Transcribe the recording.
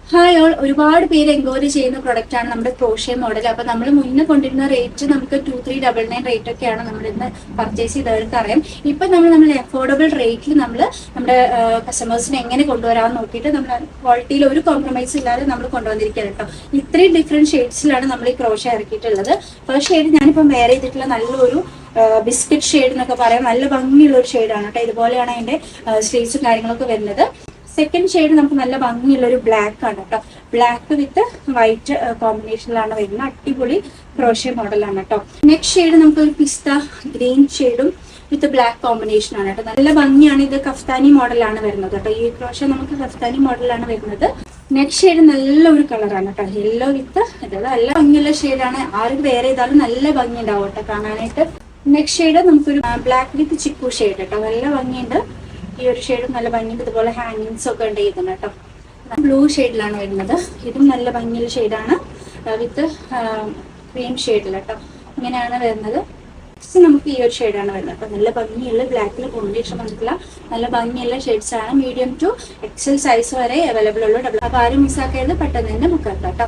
Hi all, ഒരുപാട് പേര് enquiry ചെയ്യുന്ന പ്രൊഡക്റ്റ് ആണ് നമ്മുടെ ക്രോഷ്യ മോഡൽ. അപ്പൊ നമ്മൾ മുന്നേ കൊണ്ടിരുന്ന റേറ്റ് നമുക്ക് 2399 റേറ്റ് ഒക്കെയാണ് നമ്മൾ ഇന്ന് പർച്ചേസ് ചെയ്തവർക്ക് അറിയാം. ഇപ്പൊ നമ്മൾ അഫോർഡബിൾ റേറ്റിൽ നമ്മൾ നമ്മുടെ കസ്റ്റമേഴ്സിനെ എങ്ങനെ കൊണ്ടുവരാമെന്ന് നോക്കിയിട്ട് നമ്മൾ ക്വാളിറ്റിയിൽ ഒരു കോംപ്രമൈസ് ഇല്ലാതെ നമ്മൾ കൊണ്ടുവന്നിരിക്കുകയാണ് കേട്ടോ. ഇത്രയും ഡിഫറെന്റ് ഷെയ്ഡ്സിലാണ് നമ്മൾ ഈ ക്രോഷ്യ ഇറക്കിയിട്ടുള്ളത്. ഫസ്റ്റ് ഷെയ്ഡ് ഞാനിപ്പോൾ വെയർ ചെയ്തിട്ടുള്ള നല്ലൊരു ബിസ്ക്കറ്റ് ഷെയ്ഡ് എന്നൊക്കെ പറയാം. നല്ല ഭംഗിയുള്ള ഒരു ഷെയ്ഡാണ് കേട്ടോ. ഇതുപോലെയാണ് അതിന്റെ സ്ലീവ്സും കാര്യങ്ങളൊക്കെ വരുന്നത്. സെക്കൻഡ് ഷെയ്ഡ് നമുക്ക് നല്ല ഭംഗിയുള്ള ഒരു ബ്ലാക്ക് ആണ് കേട്ടോ. ബ്ലാക്ക് വിത്ത് വൈറ്റ് കോമ്പിനേഷനിലാണ് വരുന്നത്. അടിപൊളി ക്രോഷ്യ മോഡലാണ് കേട്ടോ. നെക്സ്റ്റ് ഷെയ്ഡ് നമുക്ക് ഒരു പിസ്ത ഗ്രീൻ ഷെയ്ഡും വിത്ത് ബ്ലാക്ക് കോമ്പിനേഷൻ ആണ് കേട്ടോ. നല്ല ഭംഗിയാണ്. ഇത് കഫ്താനി മോഡലാണ് വരുന്നത് കേട്ടോ. ഈ ക്രോഷ്യ നമുക്ക് കഫ്താനി മോഡലാണ് വരുന്നത്. നെക്സ്റ്റ് ഷെയ്ഡ് നല്ലൊരു കളറാണ് കേട്ടോ. യെല്ലോ വിത്ത് നല്ല ഭംഗിയുള്ള ഷെയ്ഡാണ്. ആരും വേറെ ചെയ്താലും നല്ല ഭംഗി ഉണ്ടാവും കേട്ടോ കാണാനായിട്ട്. നെക്സ്റ്റ് ഷെയ്ഡ് നമുക്കൊരു ബ്ലാക്ക് വിത്ത് ചിക്കു ഷെയ്ഡ് കേട്ടോ. നല്ല ഭംഗിയുണ്ട്. ഈ ഒരു ഷെയ്ഡും നല്ല ഭംഗിയുണ്ട്. ഇതുപോലെ ഹാങ്ങിങ്സ് ഒക്കെ ഉണ്ട് ചെയ്തിട്ടുണ്ട് കേട്ടോ. ബ്ലൂ ഷെയ്ഡിലാണ് വരുന്നത്. ഇതും നല്ല ഭംഗിയുള്ള ഷെയ്ഡാണ് വിത്ത് ക്രീം ഷെയ്ഡിൽ കേട്ടോ. ഇങ്ങനെയാണ് വരുന്നത്. നമുക്ക് ഈ ഒരു ഷെയ്ഡാണ് വരുന്നത് കേട്ടോ. നല്ല ഭംഗിയുള്ള ബ്ലാക്കിൽ കോമ്പിനേഷൻ വന്നിട്ടില്ല. നല്ല ഭംഗിയുള്ള ഷെയ്ഡ്സ് ആണ്. മീഡിയം ടു എക്സൽ സൈസ് വരെ അവൈലബിൾ ഉള്ളൂ. അപ്പോൾ ആരും മിസ്സാക്കരുത്, പെട്ടെന്ന് തന്നെ ബുക്ക് ആക്കാം കേട്ടോ.